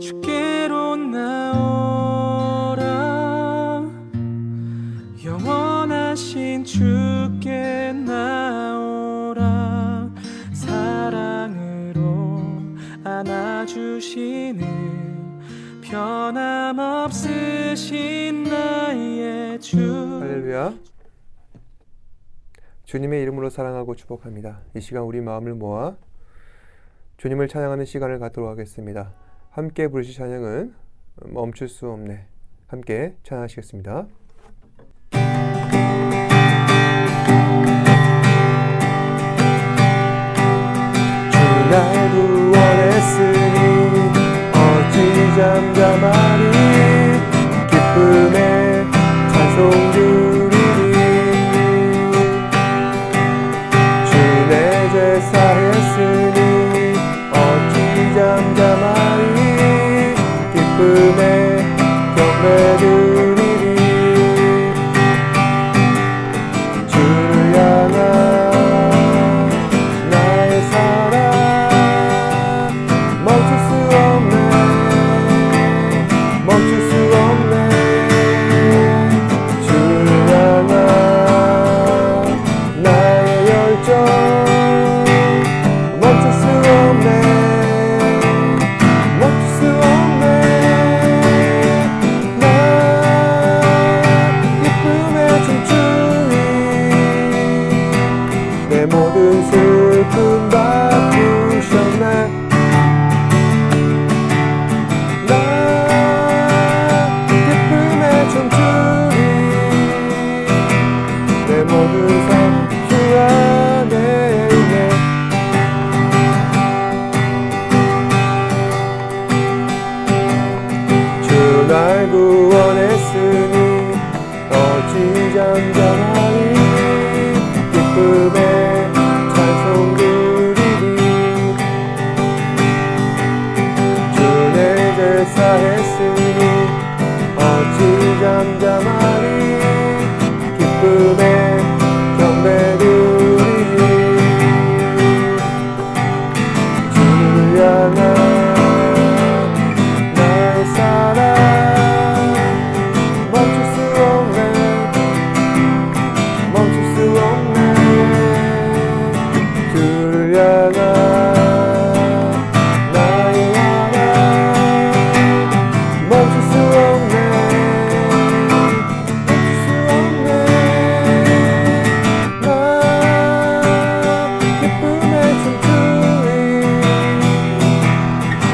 주께로 나오라 영원하신 주께 나오라 사랑으로 안아주시는 변함없으신 나의 주. 할렐루야. 주님의 이름으로 사랑하고 축복합니다. 이 시간 우리 마음을 모아 주님을 찬양하는 시간을 갖도록 하겠습니다. 함께 부르실 찬양은 멈출 수 없네. 함께 찬양하시겠습니다. 주 날 구원했으니 어찌 잠잠하리 기쁨의 찬송 드리리 주 내 죄 사했으니 어찌 잠잠하리 기쁨의 경배 드리리 주를 향한 나의 사랑 멈출 수 없네 멈출 수 없네 주를 향한 나의 열정 멈출 수 없네 멈출 수 없네 나 기쁨에 춤추니 내 모든 슬픔 바꾸셨네 나 기쁨에 춤추니 내 모든 삶 주 안에 있네 주 날 구원했으니 어찌 잠잠하니 기쁨에 찬송 드리리 주 내 죄 사했으니 어찌 잠잠하니 기쁨에 경배 드리리 주를 향한 나의 사랑 멈출 수 없네 멈출 수 없네 주를 향한 나의 사랑 멈출 수 없네 멈출 수 없네 나 기쁨에 춤추니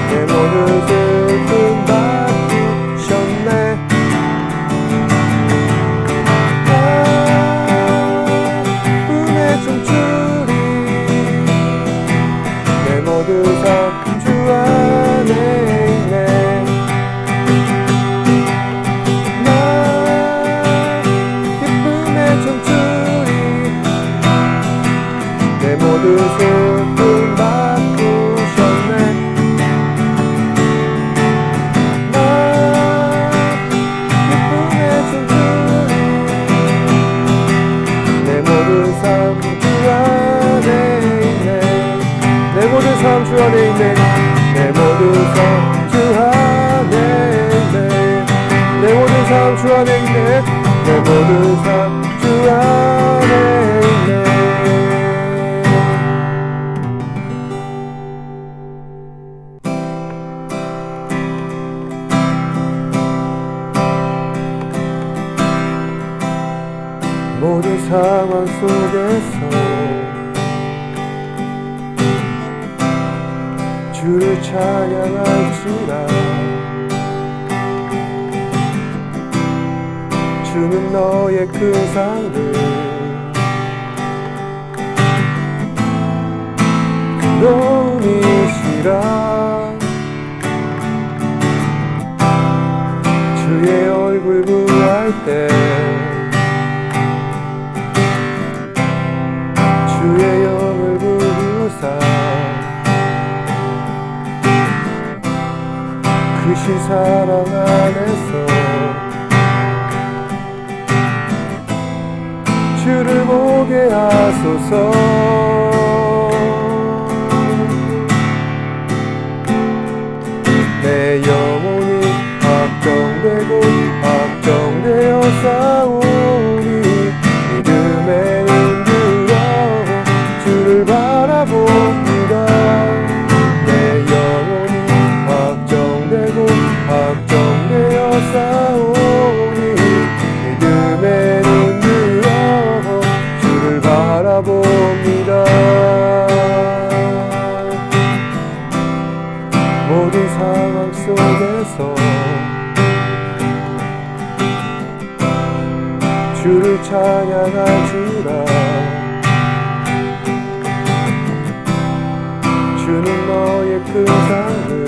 내 모든 슬픔 바꾸셨네 나 기쁨에 춤추리 내 모든 삶 주 안에 있네 나 기쁨에 춤추리 내 모든 슬픔 바꾸셨네 나 기쁨에 춤추리 내 모든 삶 주 안에 있네 내 모든 삶 주 안에 있네 내 모든 삶 주 안에 있네 내 모든 삶 주 안에 있네 내 모든 삶 주 안에 있네 모든 상황 속에서 주를 찬양할지라 주는 너의 큰 상을 그놈이시라 주의 얼굴 구할 때 주의 영을 부르사 크신 사랑 안에서 주를 보게 하소서 내 내 영혼이 확정되고 확정되어 싸우니 믿음에 흔들어 주를 바라봅니다. 내 영혼이 확정되고 확정되어 싸우니 믿음에 흔들어 주를 바라봅니다. 모든 상황 속에서 주를 찬양하주라. 주는 너의 큰 상을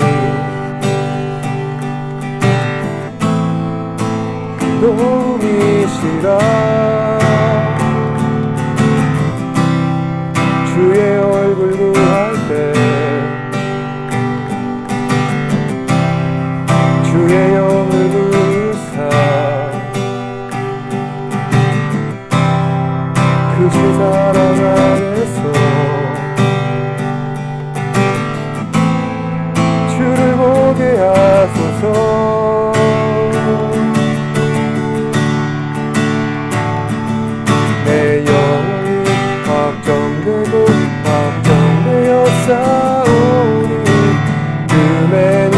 도움이시라. 주의 얼굴 구할 때 주의 영을 부으사 크신 사랑 안에서 주를 보게 하소서. 내 영혼이 확정되고 확정되어 싸우니 금에는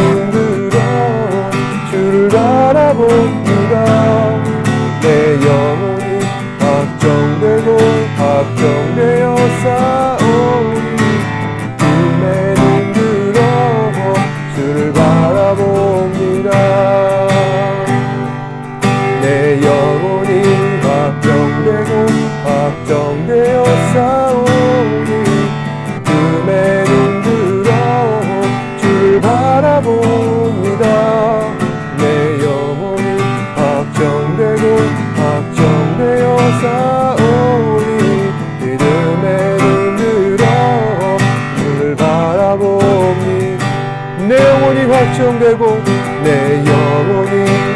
주를 바라봅니다. 내 영혼이 확정되고 확정되어 싸우니 꿈에는 들어 주를 바라봅니다. 내 영혼이 확정되고 확정되어 싸우니 꿈에는 들어 주를 바라봅니다. 확정되고 확정되어 싸우니 믿음에 흔들어 주를 바라보니 내 영혼이 확정되고 내 영혼이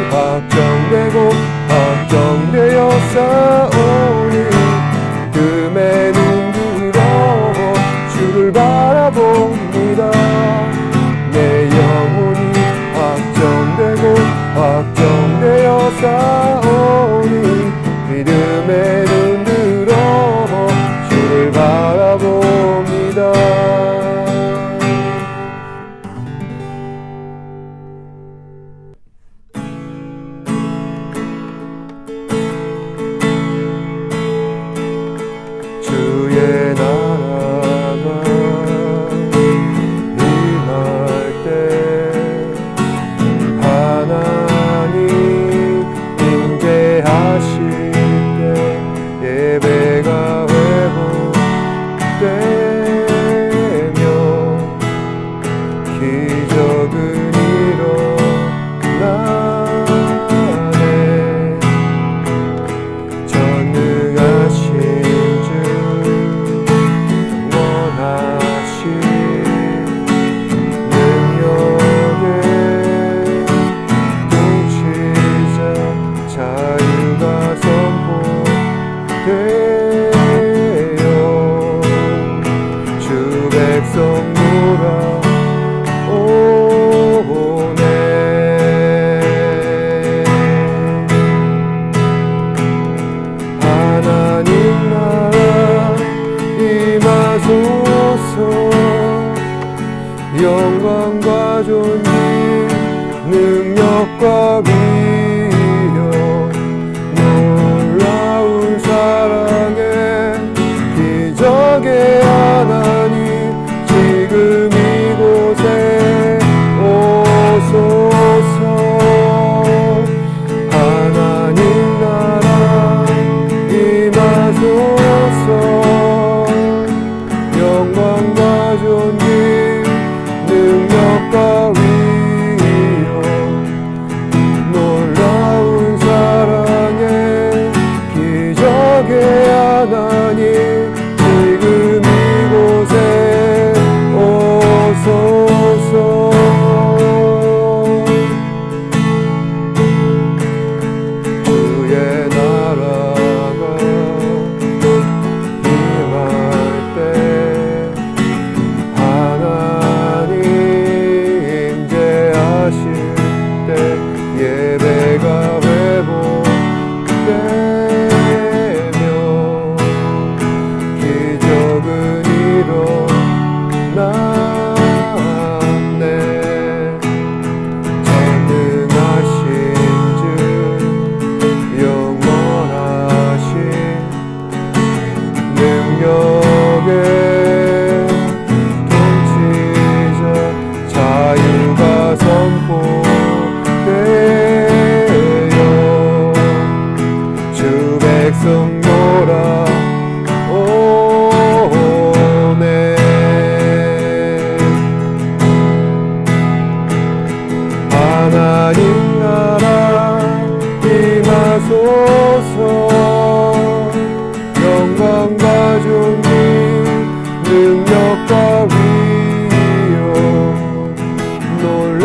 확정되고 확정되어 싸우니 믿음에 흔들어 주를 바라봅니다. 내 영혼이 확정되고 확정되어 싸우니 믿음에 흔들어 주를 바라봅니다. 주의 나라가 임할 때 하나님 임재하실 때 예배가 회복되며 기적은 일어나네. 전능하신 주 원하신 자유가 선포되어 주 백성 돌아오니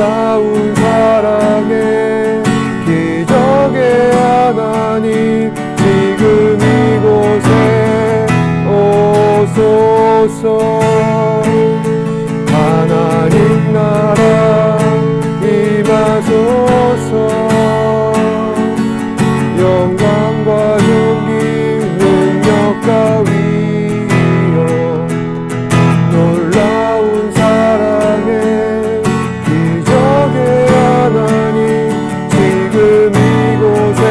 놀라운 사랑의 기적의 하나님 지금 이곳에 오소서. 하나님 나라 임하소서. 영광과 존귀 능력과 위엄 놀라운 사랑의 기적의 하나님 지금 이곳에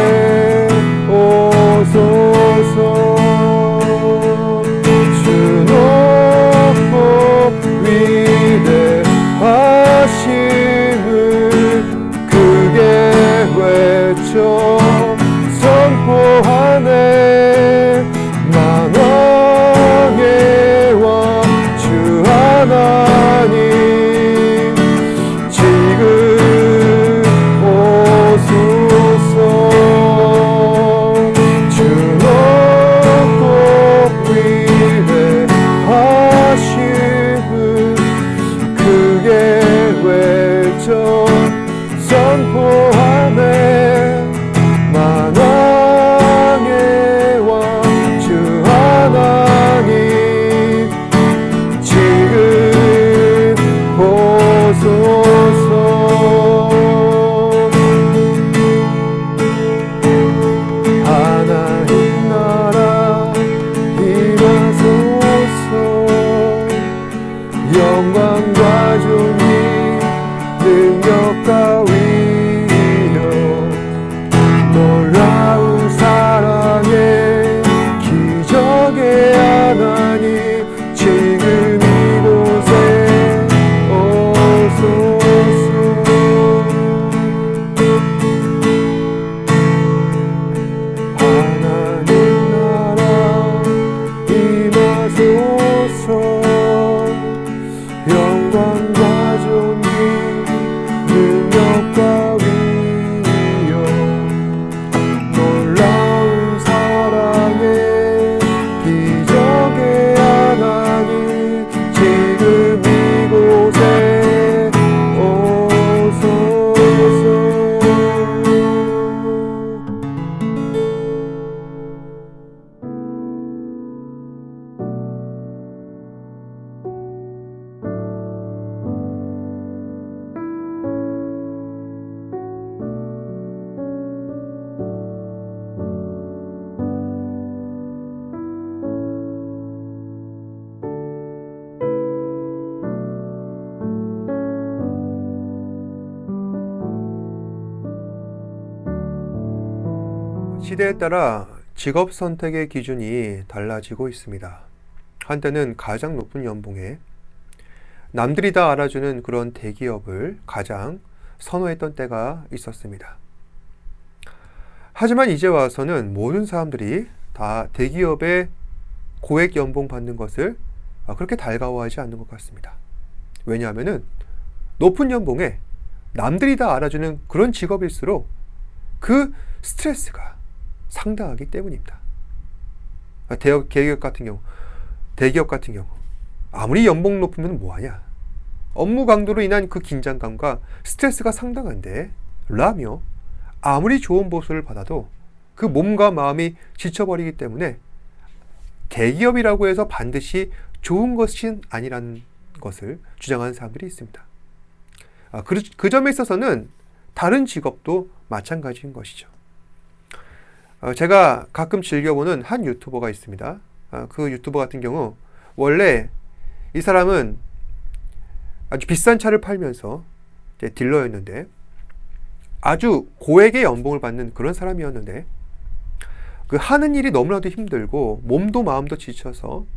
오소서. 주 높고 위대하심을 크게 외쳐 선포하네. 만왕의 왕 주 하나님 지금 오소서. 주 높고 위대하심을 크게 외쳐 선포하네. 만왕의 왕 주 하나님 지금 오소서. 하나님 나라 임하소서. 영광과 존귀 능력과 위엄 놀라운 사랑의 기적의 하나님 지금 이곳에 오소서. 하나님 나라 임하소서. 영광과 존귀 능력과 위엄 놀라운 사랑의 기적의 하나님 지금 이곳에 오소서. 시대에 따라 직업 선택의 기준이 달라지고 있습니다. 한때는 가장 높은 연봉에 남들이 다 알아주는 그런 대기업을 가장 선호했던 때가 있었습니다. 하지만 이제 와서는 모든 사람들이 다 대기업의 고액 연봉 받는 것을 그렇게 달가워하지 않는 것 같습니다. 왜냐하면 높은 연봉에 남들이 다 알아주는 그런 직업일수록 그 스트레스가 상당하기 때문입니다. 대기업 같은 경우 아무리 연봉 높으면 뭐하냐? 업무 강도로 인한 그 긴장감과 스트레스가 상당한데 라며 아무리 좋은 보수를 받아도 그 몸과 마음이 지쳐버리기 때문에 대기업이라고 해서 반드시 좋은 것이 아니라는 것을 주장하는 사람들이 있습니다. 그 점에 있어서는 다른 직업도 마찬가지인 것이죠. 제가 가끔 즐겨보는 한 유튜버가 있습니다. 그 유튜버 같은 경우 원래 이 사람은 아주 비싼 차를 팔면서 딜러였는데 아주 고액의 연봉을 받는 그런 사람이었는데 그 하는 일이 너무나도 힘들고 몸도 마음도 지쳐서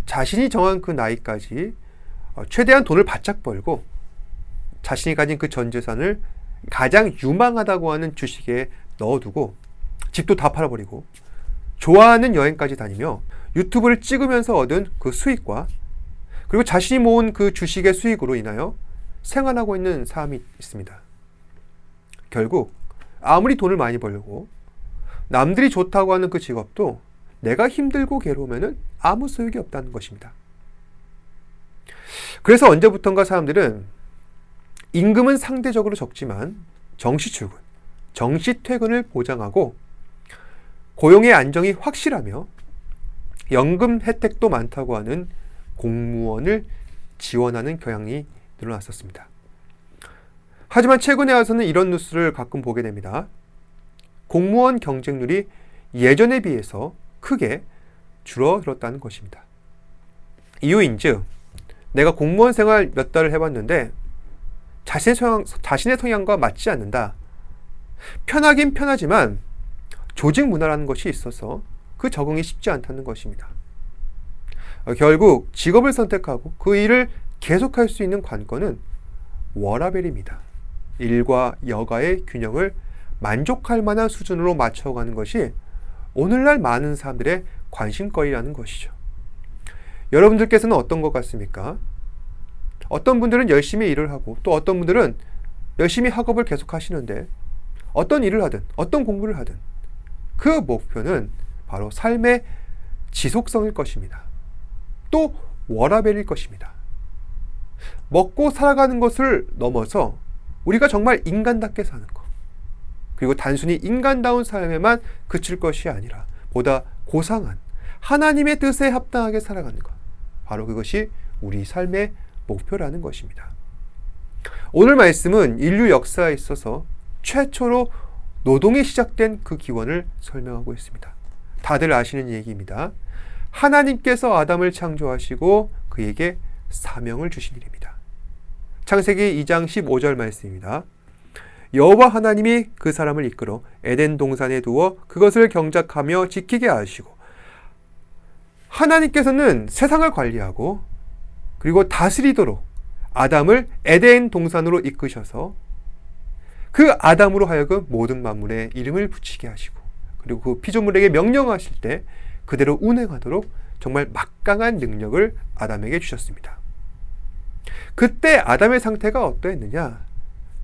자신이 정한 그 나이까지 최대한 돈을 바짝 벌고 자신이 가진 그 전 재산을 가장 유망하다고 하는 주식에 넣어두고 집도 다 팔아버리고 좋아하는 여행까지 다니며 유튜브를 찍으면서 얻은 그 수익과 그리고 자신이 모은 그 주식의 수익으로 인하여 생활하고 있는 사람이 있습니다. 결국 아무리 돈을 많이 벌고 남들이 좋다고 하는 그 직업도 내가 힘들고 괴로우면 아무 소용이 없다는 것입니다. 그래서 언제부턴가 사람들은 임금은 상대적으로 적지만 정시 출근, 정시 퇴근을 보장하고 고용의 안정이 확실하며 연금 혜택도 많다고 하는 공무원을 지원하는 경향이 늘어났었습니다. 하지만 최근에 와서는 이런 뉴스를 가끔 보게 됩니다. 공무원 경쟁률이 예전에 비해서 크게 줄어들었다는 것입니다. 이유인즉 내가 공무원 생활 몇 달을 해봤는데 자신의 성향과 맞지 않는다. 편하긴 편하지만 조직 문화라는 것이 있어서 그 적응이 쉽지 않다는 것입니다. 결국 직업을 선택하고 그 일을 계속할 수 있는 관건은 워라밸입니다. 일과 여가의 균형을 만족할 만한 수준으로 맞춰가는 것이 오늘날 많은 사람들의 관심거리라는 것이죠. 여러분들께서는 어떤 것 같습니까? 어떤 분들은 열심히 일을 하고 또 어떤 분들은 열심히 학업을 계속 하시는데 어떤 일을 하든 어떤 공부를 하든 그 목표는 바로 삶의 지속성일 것입니다. 또 워라밸일 것입니다. 먹고 살아가는 것을 넘어서 우리가 정말 인간답게 사는 것, 그리고 단순히 인간다운 삶에만 그칠 것이 아니라 보다 고상한 하나님의 뜻에 합당하게 살아가는 것, 바로 그것이 우리 삶의 목표라는 것입니다. 오늘 말씀은 인류 역사에 있어서 최초로 노동이 시작된 그 기원을 설명하고 있습니다. 다들 아시는 얘기입니다. 하나님께서 아담을 창조하시고 그에게 사명을 주신 일입니다. 창세기 2장 15절 말씀입니다. 여호와 하나님이 그 사람을 이끌어 에덴 동산에 두어 그것을 경작하며 지키게 하시고, 하나님께서는 세상을 관리하고 그리고 다스리도록 아담을 에덴 동산으로 이끄셔서 그 아담으로 하여금 모든 만물에 이름을 붙이게 하시고, 그리고 그 피조물에게 명령하실 때 그대로 운행하도록 정말 막강한 능력을 아담에게 주셨습니다. 그때 아담의 상태가 어떠했느냐?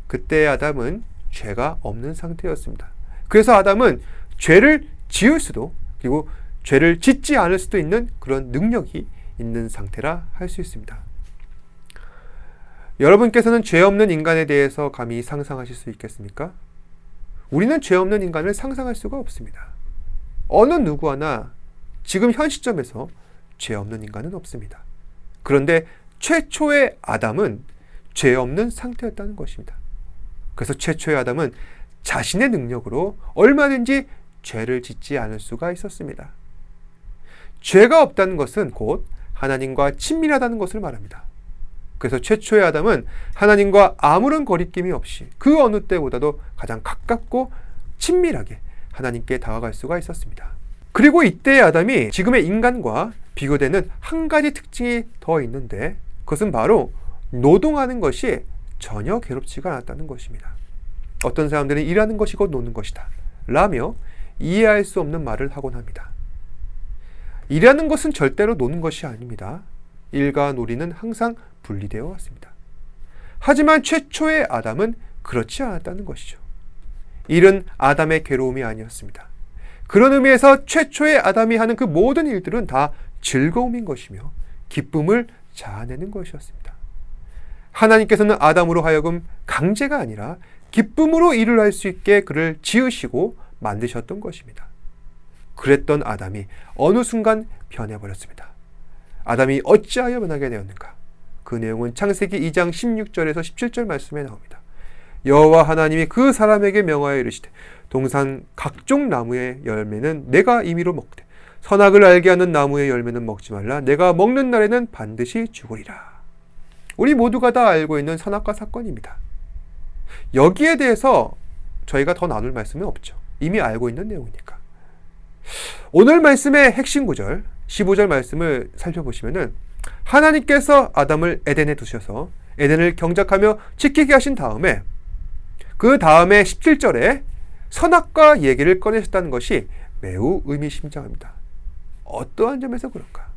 그때 아담은 죄가 없는 상태였습니다. 그래서 아담은 죄를 지을 수도, 그리고 죄를 짓지 않을 수도 있는 그런 능력이 있는 상태라 할 수 있습니다. 여러분께서는 죄 없는 인간에 대해서 감히 상상하실 수 있겠습니까? 우리는 죄 없는 인간을 상상할 수가 없습니다. 어느 누구 하나 지금 현 시점에서 죄 없는 인간은 없습니다. 그런데 최초의 아담은 죄 없는 상태였다는 것입니다. 그래서 최초의 아담은 자신의 능력으로 얼마든지 죄를 짓지 않을 수가 있었습니다. 죄가 없다는 것은 곧 하나님과 친밀하다는 것을 말합니다. 그래서 최초의 아담은 하나님과 아무런 거리낌이 없이 그 어느 때보다도 가장 가깝고 친밀하게 하나님께 다가갈 수가 있었습니다. 그리고 이때의 아담이 지금의 인간과 비교되는 한 가지 특징이 더 있는데, 그것은 바로 노동하는 것이 전혀 괴롭지가 않았다는 것입니다. 어떤 사람들은 일하는 것이 곧 노는 것이다 라며 이해할 수 없는 말을 하곤 합니다. 일하는 것은 절대로 노는 것이 아닙니다. 일과 놀이는 항상 분리되어 왔습니다. 하지만 최초의 아담은 그렇지 않았다는 것이죠. 일은 아담의 괴로움이 아니었습니다. 그런 의미에서 최초의 아담이 하는 그 모든 일들은 다 즐거움인 것이며 기쁨을 자아내는 것이었습니다. 하나님께서는 아담으로 하여금 강제가 아니라 기쁨으로 일을 할 수 있게 그를 지으시고 만드셨던 것입니다. 그랬던 아담이 어느 순간 변해버렸습니다. 아담이 어찌하여 변하게 되었는가? 그 내용은 창세기 2장 16절에서 17절 말씀에 나옵니다. 여호와 하나님이 그 사람에게 명하여 이르시되 동산 각종 나무의 열매는 내가 임의로 먹되 선악을 알게 하는 나무의 열매는 먹지 말라. 내가 먹는 날에는 반드시 죽으리라. 우리 모두가 다 알고 있는 선악과 사건입니다. 여기에 대해서 저희가 더 나눌 말씀은 없죠. 이미 알고 있는 내용이니까. 오늘 말씀의 핵심 구절 15절 말씀을 살펴보시면은 하나님께서 아담을 에덴에 두셔서 에덴을 경작하며 지키게 하신 다음에 그 다음에 17절에 선악과 얘기를 꺼내셨다는 것이 매우 의미심장합니다. 어떠한 점에서 그런가?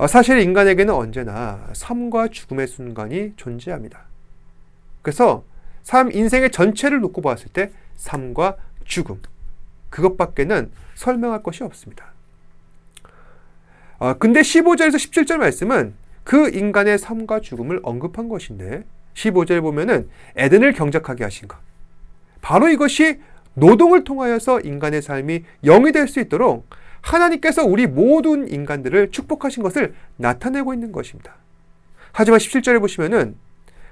사실 인간에게는 언제나 삶과 죽음의 순간이 존재합니다. 그래서 삶 인생의 전체를 놓고 봤을 때 삶과 죽음, 그것밖에는 설명할 것이 없습니다. 근데 15절에서 17절 말씀은 그 인간의 삶과 죽음을 언급한 것인데 15절 보면은 에덴을 경작하게 하신 것. 바로 이것이 노동을 통하여서 인간의 삶이 영이 될 수 있도록 하나님께서 우리 모든 인간들을 축복하신 것을 나타내고 있는 것입니다. 하지만 17절에 보시면은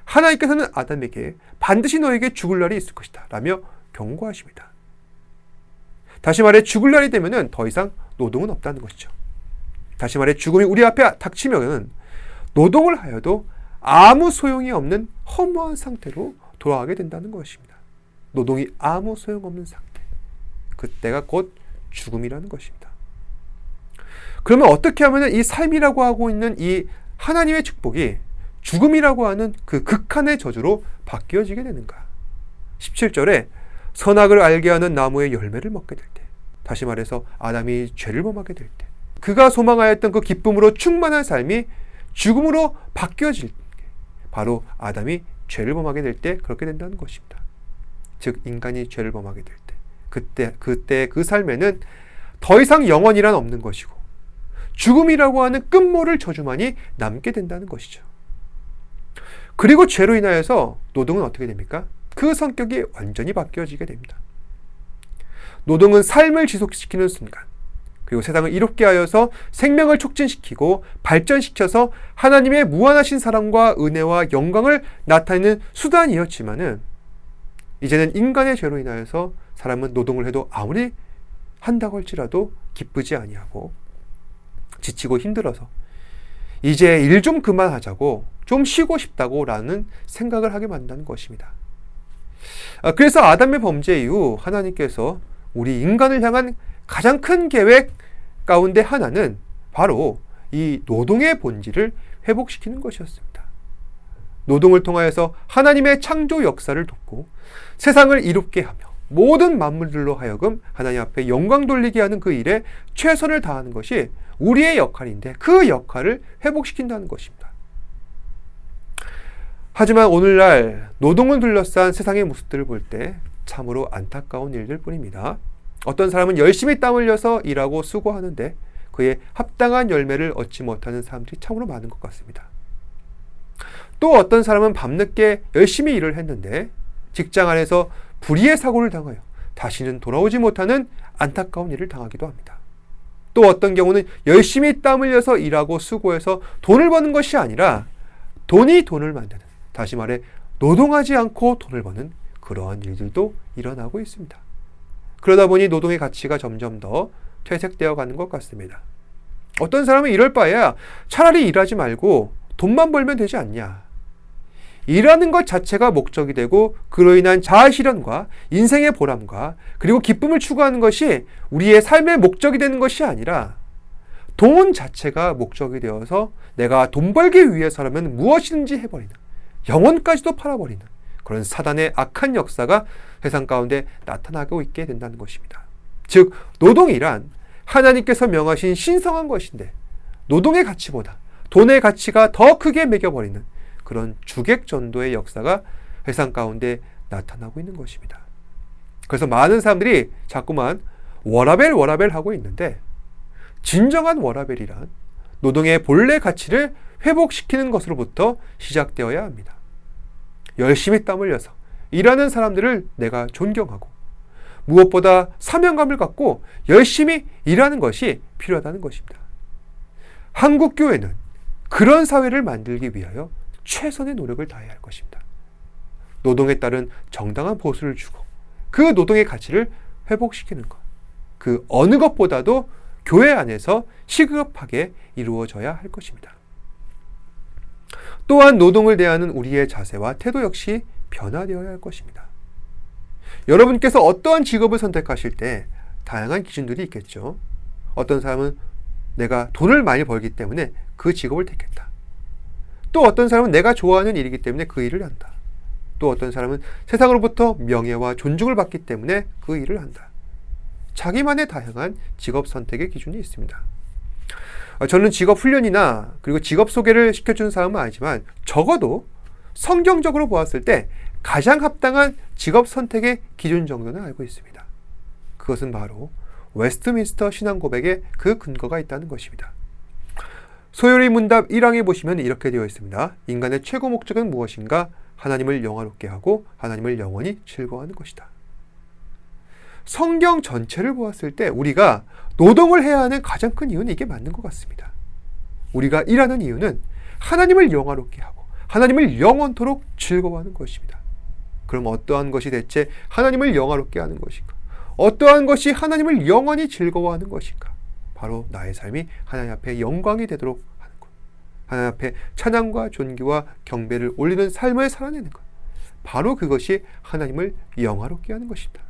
하나님께서는 아담에게 반드시 너에게 죽을 날이 있을 것이다 라며 경고하십니다. 다시 말해 죽을 날이 되면은 더 이상 노동은 없다는 것이죠. 다시 말해 죽음이 우리 앞에 닥치면은 노동을 하여도 아무 소용이 없는 허무한 상태로 돌아가게 된다는 것입니다. 노동이 아무 소용없는 상태. 그때가 곧 죽음이라는 것입니다. 그러면 어떻게 하면 이 삶이라고 하고 있는 이 하나님의 축복이 죽음이라고 하는 그 극한의 저주로 바뀌어지게 되는가? 17절에 선악을 알게 하는 나무의 열매를 먹게 될 때, 다시 말해서 아담이 죄를 범하게 될 때, 그가 소망하였던 그 기쁨으로 충만한 삶이 죽음으로 바뀌어질 때, 바로 아담이 죄를 범하게 될 때 그렇게 된다는 것입니다. 즉 인간이 죄를 범하게 될 때, 그때 그 삶에는 더 이상 영원이란 없는 것이고 죽음이라고 하는 끝모를 저주만이 남게 된다는 것이죠. 그리고 죄로 인하여서 노동은 어떻게 됩니까? 그 성격이 완전히 바뀌어지게 됩니다. 노동은 삶을 지속시키는 순간, 그리고 세상을 이롭게 하여서 생명을 촉진시키고 발전시켜서 하나님의 무한하신 사랑과 은혜와 영광을 나타내는 수단이었지만은 이제는 인간의 죄로 인하여서 사람은 노동을 해도 아무리 한다고 할지라도 기쁘지 아니하고 지치고 힘들어서 이제 일 좀 그만하자고 좀 쉬고 싶다고 라는 생각을 하게 만든다는 것입니다. 그래서 아담의 범죄 이후 하나님께서 우리 인간을 향한 가장 큰 계획 가운데 하나는 바로 이 노동의 본질을 회복시키는 것이었습니다. 노동을 통하여서 하나님의 창조 역사를 돕고 세상을 이롭게 하며 모든 만물들로 하여금 하나님 앞에 영광 돌리게 하는 그 일에 최선을 다하는 것이 우리의 역할인데 그 역할을 회복시킨다는 것입니다. 하지만 오늘날 노동을 둘러싼 세상의 모습들을 볼 때 참으로 안타까운 일들 뿐입니다. 어떤 사람은 열심히 땀 흘려서 일하고 수고하는데 그에 합당한 열매를 얻지 못하는 사람들이 참으로 많은 것 같습니다. 또 어떤 사람은 밤늦게 열심히 일을 했는데 직장 안에서 불의의 사고를 당하여 다시는 돌아오지 못하는 안타까운 일을 당하기도 합니다. 또 어떤 경우는 열심히 땀 흘려서 일하고 수고해서 돈을 버는 것이 아니라 돈이 돈을 만드는, 다시 말해 노동하지 않고 돈을 버는 그러한 일들도 일어나고 있습니다. 그러다 보니 노동의 가치가 점점 더 퇴색되어 가는 것 같습니다. 어떤 사람은 이럴 바에야 차라리 일하지 말고 돈만 벌면 되지 않냐. 일하는 것 자체가 목적이 되고 그로 인한 자아실현과 인생의 보람과 그리고 기쁨을 추구하는 것이 우리의 삶의 목적이 되는 것이 아니라 돈 자체가 목적이 되어서 내가 돈 벌기 위해서라면 무엇이든지 해버리는, 영혼까지도 팔아버리는 그런 사단의 악한 역사가 세상 가운데 나타나고 있게 된다는 것입니다. 즉 노동이란 하나님께서 명하신 신성한 것인데 노동의 가치보다 돈의 가치가 더 크게 매겨버리는 그런 주객전도의 역사가 세상 가운데 나타나고 있는 것입니다. 그래서 많은 사람들이 자꾸만 워라벨 하고 있는데 진정한 워라벨이란 노동의 본래 가치를 회복시키는 것으로부터 시작되어야 합니다. 열심히 땀 흘려서 일하는 사람들을 내가 존경하고 무엇보다 사명감을 갖고 열심히 일하는 것이 필요하다는 것입니다. 한국 교회는 그런 사회를 만들기 위하여 최선의 노력을 다해야 할 것입니다. 노동에 따른 정당한 보수를 주고 그 노동의 가치를 회복시키는 것, 그 어느 것보다도 교회 안에서 시급하게 이루어져야 할 것입니다. 또한 노동을 대하는 우리의 자세와 태도 역시 변화되어야 할 것입니다. 여러분께서 어떠한 직업을 선택하실 때 다양한 기준들이 있겠죠. 어떤 사람은 내가 돈을 많이 벌기 때문에 그 직업을 택했다. 또 어떤 사람은 내가 좋아하는 일이기 때문에 그 일을 한다. 또 어떤 사람은 세상으로부터 명예와 존중을 받기 때문에 그 일을 한다. 자기만의 다양한 직업 선택의 기준이 있습니다. 저는 직업 훈련이나 그리고 직업 소개를 시켜준 사람은 아니지만 적어도 성경적으로 보았을 때 가장 합당한 직업 선택의 기준 정도는 알고 있습니다. 그것은 바로 웨스트민스터 신앙고백에 그 근거가 있다는 것입니다. 소요리 문답 1항에 보시면 이렇게 되어 있습니다. 인간의 최고 목적은 무엇인가? 하나님을 영화롭게 하고 하나님을 영원히 즐거워하는 것이다. 성경 전체를 보았을 때 우리가 노동을 해야 하는 가장 큰 이유는 이게 맞는 것 같습니다. 우리가 일하는 이유는 하나님을 영화롭게 하고 하나님을 영원토록 즐거워하는 것입니다. 그럼 어떠한 것이 대체 하나님을 영화롭게 하는 것인가? 어떠한 것이 하나님을 영원히 즐거워하는 것인가? 바로 나의 삶이 하나님 앞에 영광이 되도록 하는 것. 하나님 앞에 찬양과 존귀와 경배를 올리는 삶을 살아내는 것. 바로 그것이 하나님을 영화롭게 하는 것입니다.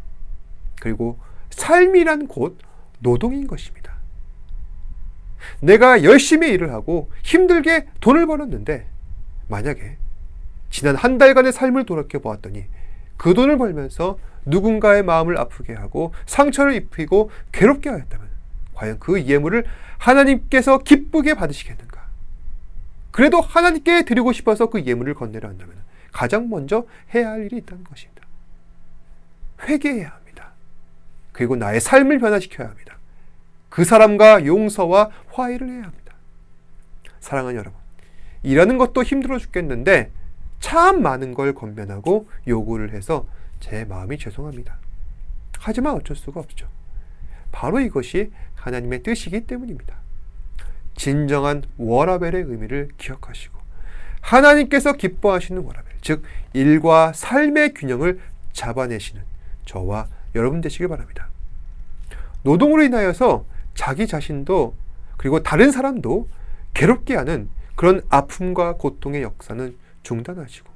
그리고 삶이란 곧 노동인 것입니다. 내가 열심히 일을 하고 힘들게 돈을 벌었는데 만약에 지난 한 달간의 삶을 돌이켜 보았더니 그 돈을 벌면서 누군가의 마음을 아프게 하고 상처를 입히고 괴롭게 하였다면 과연 그 예물을 하나님께서 기쁘게 받으시겠는가? 그래도 하나님께 드리고 싶어서 그 예물을 건네려 한다면 가장 먼저 해야 할 일이 있다는 것입니다. 회개해야 합니다. 그리고 나의 삶을 변화시켜야 합니다. 그 사람과 용서와 화해를 해야 합니다. 사랑하는 여러분, 일하는 것도 힘들어 죽겠는데 참 많은 걸 권면하고 요구를 해서 제 마음이 죄송합니다. 하지만 어쩔 수가 없죠. 바로 이것이 하나님의 뜻이기 때문입니다. 진정한 워라벨의 의미를 기억하시고 하나님께서 기뻐하시는 워라벨, 즉 일과 삶의 균형을 잡아내시는 저와 여러분 되시길 바랍니다. 노동으로 인하여서 자기 자신도 그리고 다른 사람도 괴롭게 하는 그런 아픔과 고통의 역사는 중단하시고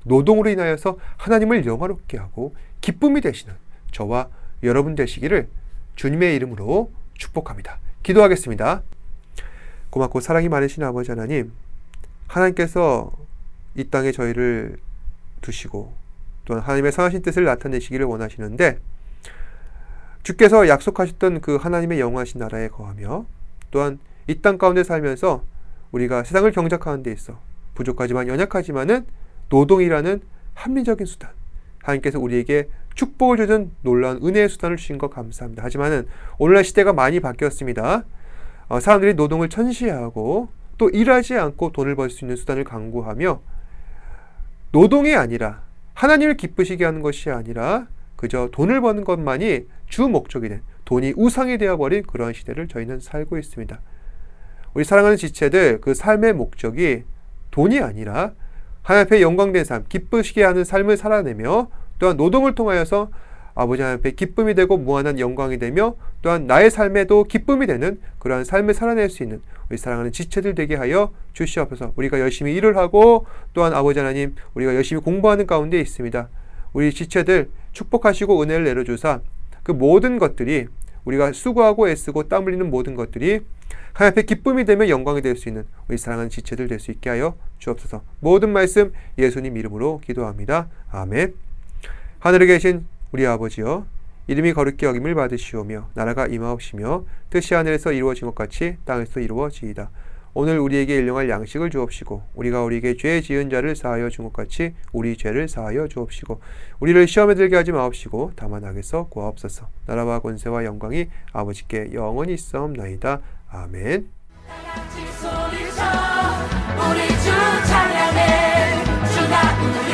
노동으로 인하여서 하나님을 영화롭게 하고 기쁨이 되시는 저와 여러분 되시기를 주님의 이름으로 축복합니다. 기도하겠습니다. 고맙고 사랑이 많으신 아버지 하나님, 하나님께서 이 땅에 저희를 두시고 또한 하나님의 선하신 뜻을 나타내시기를 원하시는데 주께서 약속하셨던 그 하나님의 영원하신 나라에 거하며 또한 이 땅 가운데 살면서 우리가 세상을 경작하는 데 있어 부족하지만 연약하지만은 노동이라는 합리적인 수단, 하나님께서 우리에게 축복을 주는 놀라운 은혜의 수단을 주신 것 감사합니다. 하지만은 오늘날 시대가 많이 바뀌었습니다. 사람들이 노동을 천시하고 또 일하지 않고 돈을 벌 수 있는 수단을 강구하며 노동이 아니라 하나님을 기쁘시게 하는 것이 아니라 그저 돈을 버는 것만이 주 목적이 된, 돈이 우상이 되어버린 그러한 시대를 저희는 살고 있습니다. 우리 사랑하는 지체들, 그 삶의 목적이 돈이 아니라 하나님 앞에 영광된 삶, 기쁘시게 하는 삶을 살아내며 또한 노동을 통하여서 아버지 하나님 앞에 기쁨이 되고 무한한 영광이 되며 또한 나의 삶에도 기쁨이 되는 그러한 삶을 살아낼 수 있는 우리 사랑하는 지체들 되게 하여 주시옵소서. 우리가 열심히 일을 하고 또한 아버지 하나님 우리가 열심히 공부하는 가운데 있습니다. 우리 지체들 축복하시고 은혜를 내려주사 그 모든 것들이 우리가 수고하고 애쓰고 땀 흘리는 모든 것들이 하나님 앞에 기쁨이 되며 영광이 될 수 있는 우리 사랑하는 지체들 될 수 있게 하여 주옵소서. 모든 말씀 예수님 이름으로 기도합니다. 아멘. 하늘에 계신 우리 아버지여, 이름이 거룩히 여김을 받으시오며 나라가 임하옵시며 뜻이 하늘에서 이루어진 것 같이 땅에서 이루어지이다. 오늘 우리에게 일용할 양식을 주옵시고 우리가 우리에게 죄 지은 자를 사하여 준 것 같이 우리 죄를 사하여 주옵시고 우리를 시험에 들게 하지 마옵시고 다만 악에서 구하옵소서. 나라와 권세와 영광이 아버지께 영원히 있사옵나이다. 아멘. 우리 주 찬양해 주가 우리